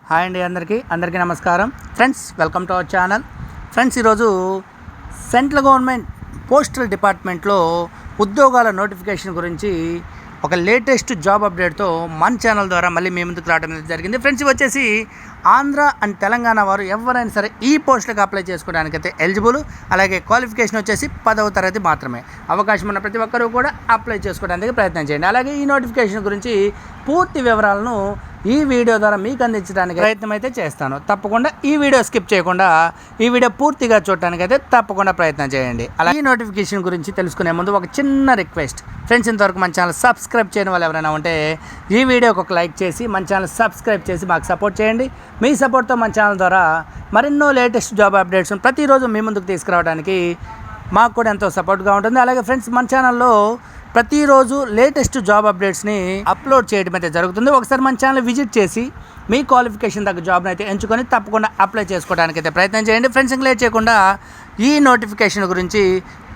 Hi అండి, అందరికీ నమస్కారం friends. Welcome to our channel. Friends, ఈరోజు సెంట్రల్ గవర్నమెంట్ పోస్టల్ డిపార్ట్మెంట్లో ఉద్యోగాల నోటిఫికేషన్ గురించి ఒక లేటెస్ట్ జాబ్ అప్డేట్తో మన ఛానల్ ద్వారా మళ్ళీ మీ ముందుకు రావడం జరిగింది. ఫ్రెండ్స్, ఇవి వచ్చేసి ఆంధ్ర అండ్ తెలంగాణ వారు ఎవరైనా సరే ఈ పోస్టులకు అప్లై చేసుకోవడానికైతే ఎలిజిబుల్. అలాగే క్వాలిఫికేషన్ వచ్చేసి 10వ తరగతి మాత్రమే. అవకాశం ఉన్న ప్రతి ఒక్కరూ కూడా అప్లై చేసుకోవడానికి ప్రయత్నం చేయండి. అలాగే ఈ నోటిఫికేషన్ గురించి పూర్తి వివరాలను ఈ వీడియో ద్వారా మీకు అందించడానికి ప్రయత్నం అయితే చేస్తాను. తప్పకుండా ఈ వీడియో స్కిప్ చేయకుండా ఈ వీడియో పూర్తిగా చూడటానికి అయితే తప్పకుండా ప్రయత్నం చేయండి. అలాగే ఈ నోటిఫికేషన్ గురించి తెలుసుకునే ముందు ఒక చిన్న రిక్వెస్ట్ ఫ్రెండ్స్, ఇంతవరకు మన ఛానల్ సబ్స్క్రైబ్ చేయని వాళ్ళు ఎవరైనా ఉంటే ఈ వీడియోకి ఒక లైక్ చేసి మన ఛానల్ సబ్స్క్రైబ్ చేసి మాకు సపోర్ట్ చేయండి. మీ సపోర్ట్తో మన ఛానల్ ద్వారా మరెన్నో లేటెస్ట్ జాబ్ అప్డేట్స్ ప్రతిరోజు మీ ముందుకు తీసుకురావడానికి మాకు కూడా ఎంతో సపోర్ట్గా ఉంటుంది. అలాగే ఫ్రెండ్స్, మన ఛానల్లో ప్రతిరోజు లేటెస్ట్ జాబ్ అప్డేట్స్ని అప్లోడ్ చేయడం అయితే జరుగుతుంది. ఒకసారి మన ఛానల్ విజిట్ చేసి మీ క్వాలిఫికేషన్ తగ్గ జాబ్ని అయితే ఎంచుకొని తప్పకుండా అప్లై చేసుకోవడానికి అయితే ప్రయత్నం చేయండి. ఫ్రెండ్స్, ఇంకా లేట్ చేయకుండా ఈ నోటిఫికేషన్ గురించి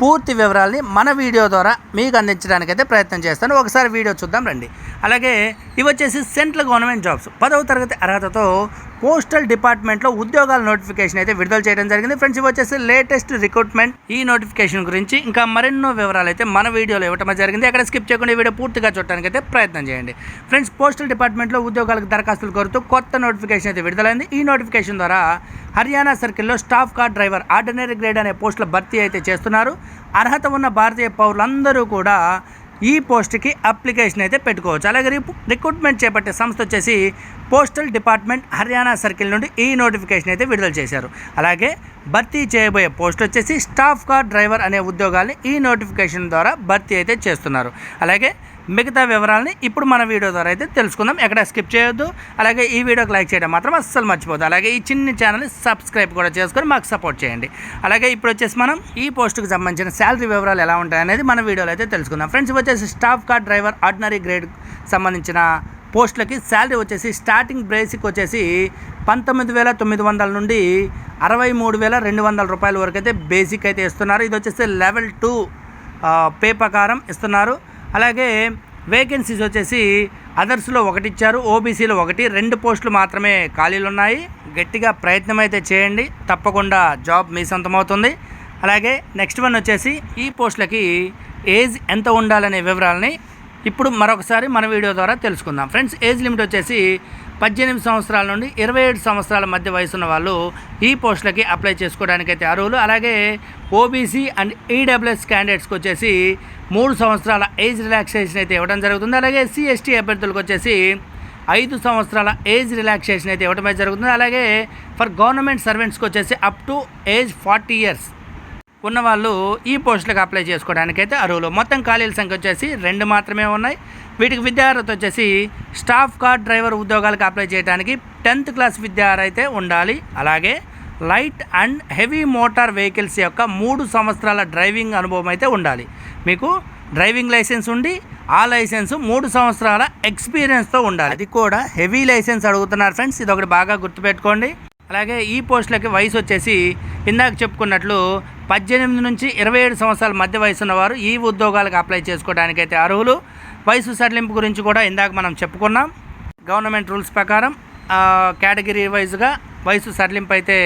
పూర్తి వివరాలని మన వీడియో ద్వారా మీకు అందించడానికి అయితే ప్రయత్నం చేస్తాను. ఒకసారి వీడియో చూద్దాం రండి. అలాగే ఇవి వచ్చేసి సెంట్రల్ గవర్నమెంట్ జాబ్స్ 10వ తరగతి అర్హతతో పోస్టల్ డిపార్ట్మెంట్లో ఉద్యోగాల నోటిఫికేషన్ అయితే విడుదల చేయడం జరిగింది. ఫ్రెండ్స్, ఇవి వచ్చేసి లేటెస్ట్ రిక్రూట్మెంట్. ఈ నోటిఫికేషన్ గురించి ఇంకా మరెన్నో వివరాలు అయితే మన వీడియోలో ఇవ్వటం జరిగింది. అక్కడ స్కిప్ చేయకుండా ఈ వీడియో పూర్తిగా చూడడానికి అయితే ప్రయత్నం చేయండి. ఫ్రెండ్స్, పోస్టల్ డిపార్ట్మెంట్లో ఉద్యోగాలకు దరఖాస్తులు కోరుతూ కొత్త నోటిఫికేషన్ అయితే విడుదలైంది. ఈ నోటిఫికేషన్ ద్వారా హర్యానా సర్కిల్లో staff car driver ordinary grade అనే పోస్టుల భర్తీ అయితే చేస్తున్నారు. అర్హత ఉన్న భారతీయ పౌరులందరూ కూడా ఈ పోస్ట్కి అప్లికేషన్ అయితే పెట్టుకోవచ్చు. అలాగే రిక్రూట్మెంట్ చేపట్టే సంస్థ వచ్చేసి పోస్టల్ డిపార్ట్మెంట్ హర్యానా సర్కిల్ నుండి ఈ నోటిఫికేషన్ అయితే విడుదల చేశారు. అలాగే భర్తీ చేయబోయే పోస్ట్ వచ్చేసి స్టాఫ్ కార్ డ్రైవర్ అనే ఉద్యోగాల్ని ఈ నోటిఫికేషన్ ద్వారా భర్తీ అయితే చేస్తున్నారు. అలాగే మిగతా వివరాలని ఇప్పుడు మన వీడియో ద్వారా అయితే తెలుసుకుందాం. ఎక్కడ స్కిప్ చేయొద్దు. అలాగే ఈ వీడియోకి లైక్ చేయడం మాత్రం అస్సలు మర్చిపోద్దు. అలాగే ఈ చిన్న ఛానల్ని సబ్స్క్రైబ్ కూడా చేసుకొని మాకు సపోర్ట్ చేయండి. అలాగే ఇప్పుడు వచ్చేసి మనం ఈ పోస్టుకు సంబంధించిన శాలరీ వివరాలు ఎలా ఉంటాయనేది మన వీడియోలో అయితే తెలుసుకుందాం. ఫ్రెండ్స్, వచ్చేసి staff car driver ordinary grade సంబంధించిన పోస్టులకి శాలరీ వచ్చేసి స్టార్టింగ్ బేసిక్ వచ్చేసి 19,900 నుండి 63,200 రూపాయల వరకు అయితే బేసిక్ అయితే ఇస్తున్నారు. ఇది వచ్చేసి లెవెల్ 2 పే ప్రకారం ఇస్తున్నారు. అలాగే వేకెన్సీస్ వచ్చేసి అదర్స్లో 1 ఇచ్చారు, ఓబీసీలో 1, 2 పోస్టులు మాత్రమే ఖాళీలు ఉన్నాయి. గట్టిగా ప్రయత్నం అయితే చేయండి, తప్పకుండా జాబ్ మీ సొంతమవుతుంది. అలాగే నెక్స్ట్ వన్ వచ్చేసి ఈ పోస్టులకి ఏజ్ ఎంత ఉండాలనే వివరాలని ఇప్పుడు మరొకసారి మన వీడియో ద్వారా తెలుసుకుందాం. ఫ్రెండ్స్, ఏజ్ లిమిట్ వచ్చేసి 18 సంవత్సరాల నుండి 27 సంవత్సరాల మధ్య వయసున్న వాళ్ళు ఈ పోస్టులకి అప్లై చేసుకోవడానికి అయితే అర్హులు. అలాగే ఓబీసీ అండ్ ఈడబ్ల్యూఎస్ క్యాండిడేట్స్కి వచ్చేసి 3 సంవత్సరాల ఏజ్ రిలాక్సేషన్ అయితే ఇవ్వడం జరుగుతుంది. అలాగే ఎస్సీ ఎస్టీ అభ్యర్థులకు వచ్చేసి 5 సంవత్సరాల ఏజ్ రిలాక్సేషన్ అయితే ఇవ్వడం జరుగుతుంది. అలాగే ఫర్ గవర్నమెంట్ సర్వెంట్స్కి వచ్చేసి అప్ టు ఏజ్ 40 ఇయర్స్ ఉన్నవాళ్ళు ఈ పోస్టులకు అప్లై చేసుకోవడానికి అయితే అర్హులు. మొత్తం ఖాళీల సంఖ్య వచ్చేసి 2 మాత్రమే ఉన్నాయి. వీటికి విద్యార్హత వచ్చేసి స్టాఫ్ కార్ డ్రైవర్ ఉద్యోగాలకు అప్లై చేయడానికి 10th క్లాస్ విద్యార్హత అయితే ఉండాలి. అలాగే light and heavy motor vehicles యొక్క 3 సంవత్సరాల డ్రైవింగ్ అనుభవం అయితే ఉండాలి. మీకు డ్రైవింగ్ లైసెన్స్ ఉండి ఆ లైసెన్స్ 3 సంవత్సరాల ఎక్స్పీరియన్స్తో ఉండాలి. అది కూడా హెవీ లైసెన్స్ అడుగుతున్నారు ఫ్రెండ్స్, ఇది ఒకటి బాగా గుర్తుపెట్టుకోండి. అలాగే ఈ పోస్టులకి వయసు వచ్చేసి ఇందాక చెప్పుకున్నట్లు 18 నుంచి 27 సంవత్సరాల మధ్య వయసు ఉన్నవారు ఈ ఉద్యోగాలకు అప్లై చేసుకోవడానికి అయితే అర్హులు. వయసు సడలింపు గురించి కూడా ఇందాక మనం చెప్పుకున్నాం. గవర్నమెంట్ రూల్స్ ప్రకారం కేటగిరీ వైజ్గా వయసు సడలింపు అయితే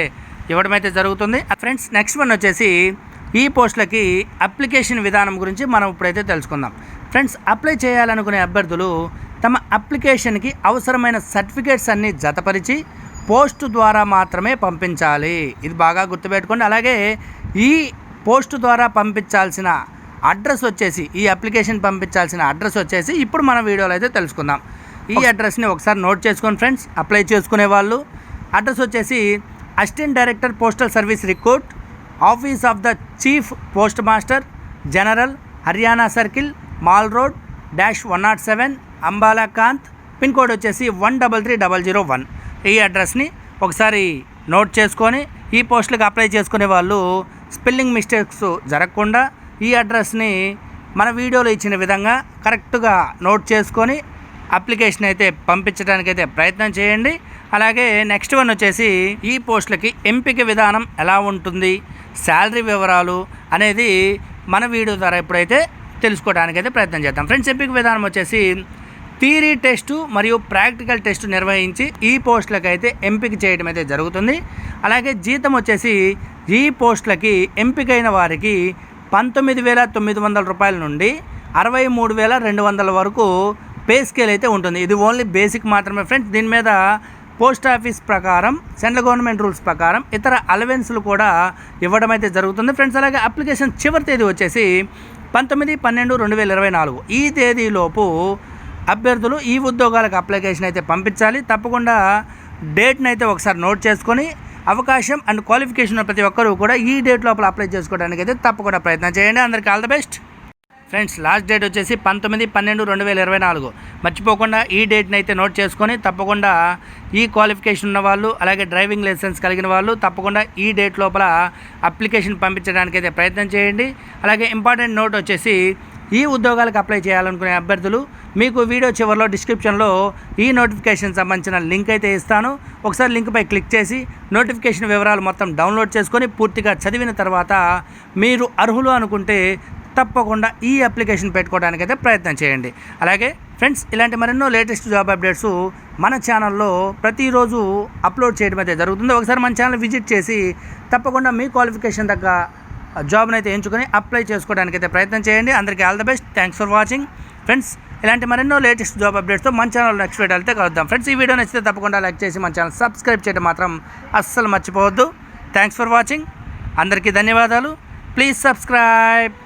ఇవ్వడం అయితే జరుగుతుంది. ఫ్రెండ్స్, నెక్స్ట్ వన్ వచ్చేసి ఈ పోస్టులకి అప్లికేషన్ విధానం గురించి మనం ఇప్పుడైతే తెలుసుకుందాం. ఫ్రెండ్స్, అప్లై చేయాలనుకునే అభ్యర్థులు తమ అప్లికేషన్కి అవసరమైన సర్టిఫికేట్స్ అన్నీ జతపరిచి పోస్టు ద్వారా మాత్రమే పంపించాలి. ఇది బాగా గుర్తుపెట్టుకోండి. అలాగే ఈ పోస్టు ద్వారా పంపించాల్సిన అడ్రస్ వచ్చేసి ఈ అప్లికేషన్ పంపించాల్సిన అడ్రస్ వచ్చేసి ఇప్పుడు మన వీడియోలో అయితే తెలుసుకుందాం. ఈ అడ్రస్ని ఒకసారి నోట్ చేసుకోండి ఫ్రెండ్స్. అప్లై చేసుకునే వాళ్ళు అడ్రస్ వచ్చేసి assistant director postal service recruit, office of the chief postmaster general, Haryana circle, mall road -107, Ambala Cantt. Pin code వచ్చేసి 133001. ఈ అడ్రస్ని ఒకసారి నోట్ చేసుకొని ఈ పోస్టులకు అప్లై చేసుకునే వాళ్ళు స్పెల్లింగ్ మిస్టేక్స్ జరగకుండా ఈ అడ్రస్ని మన వీడియోలో ఇచ్చిన విధంగా కరెక్ట్గా నోట్ చేసుకొని అప్లికేషన్ అయితే పంపించడానికైతే ప్రయత్నం చేయండి. అలాగే నెక్స్ట్ వన్ వచ్చేసి ఈ పోస్టులకి ఎంపిక విధానం ఎలా ఉంటుంది, శాలరీ వివరాలు అనేది మన వీడియో ద్వారా ఇప్పుడైతే తెలుసుకోవడానికైతే ప్రయత్నం చేద్దాం. ఫ్రెండ్స్, ఎంపిక విధానం వచ్చేసి థియరీ టెస్టు మరియు ప్రాక్టికల్ టెస్ట్ నిర్వహించి ఈ పోస్టులకు అయితే ఎంపిక చేయడం అయితే జరుగుతుంది. అలాగే జీతం వచ్చేసి ఈ పోస్టులకి ఎంపికైన వారికి 19,900 రూపాయల నుండి 63,200 వరకు పే స్కేల్ అయితే ఉంటుంది. ఇది ఓన్లీ బేసిక్ మాత్రమే ఫ్రెండ్స్. దీని మీద పోస్ట్ ఆఫీస్ ప్రకారం సెంట్రల్ గవర్నమెంట్ రూల్స్ ప్రకారం ఇతర అలవెన్స్లు కూడా ఇవ్వడం అయితే జరుగుతుంది ఫ్రెండ్స్. అలాగే అప్లికేషన్ చివరి తేదీ వచ్చేసి 19/12/2024 ఈ తేదీలోపు అభ్యర్థులు ఈ ఉద్యోగాలకు అప్లికేషన్ అయితే పంపించాలి. తప్పకుండా డేట్ని అయితే ఒకసారి నోట్ చేసుకొని అవకాశం అండ్ క్వాలిఫికేషన్ ప్రతి ఒక్కరూ కూడా ఈ డేట్ లోపల అప్లై చేసుకోవడానికి అయితే తప్పకుండా ప్రయత్నం చేయండి. అందరికీ all the best friends. Last date వచ్చేసి 19/12/2024. మర్చిపోకుండా ఈ డేట్ని అయితే నోట్ చేసుకొని తప్పకుండా ఈ క్వాలిఫికేషన్ ఉన్న వాళ్ళు అలాగే డ్రైవింగ్ లైసెన్స్ కలిగిన వాళ్ళు తప్పకుండా ఈ డేట్ లోపల అప్లికేషన్ పంపించడానికి అయితే ప్రయత్నం చేయండి. అలాగే ఇంపార్టెంట్ నోట్ వచ్చేసి ఈ ఉద్యోగాలకు అప్లై చేయాలనుకునే అభ్యర్థులు మీకు వీడియో చివరిలో డిస్క్రిప్షన్లో ఈ నోటిఫికేషన్ సంబంధించిన లింక్ అయితే ఇస్తాను. ఒకసారి లింక్పై క్లిక్ చేసి నోటిఫికేషన్ వివరాలు మొత్తం డౌన్లోడ్ చేసుకొని పూర్తిగా చదివిన తర్వాత మీరు అర్హులు అనుకుంటే తప్పకుండా ఈ అప్లికేషన్ పెట్టుకోవడానికి అయితే ప్రయత్నం చేయండి. అలాగే ఫ్రెండ్స్ ఇలాంటి మరెన్నో లేటెస్ట్ జాబ్ అప్డేట్స్ మన ఛానల్లో ప్రతిరోజు అప్లోడ్ చేయడం అయితే జరుగుతుంది. ఒకసారి మన ఛానల్ విజిట్ చేసి తప్పకుండా మీ క్వాలిఫికేషన్ తగ్గ జాబ్ని అయితే ఎంచుకొని అప్లై చేసుకోవడానికి అయితే ప్రయత్నం చేయండి. అందరికీ all the best. Thanks for watching friends. ఇలాంటి మరెన్నో లేటెస్ట్ జాబ్ అప్డేట్స్తో మన ఛానల్ నెక్స్ట్ వీడియో అయితే కలుద్దాం ఫ్రెండ్స్. ఈ వీడియో నచ్చితే తప్పకుండా లైక్ చేసి మన ఛానల్ సబ్స్క్రైబ్ చేయడం మాత్రం అస్సలు మర్చిపోవద్దు. Thanks for watching. అందరికీ ధన్యవాదాలు. Please subscribe.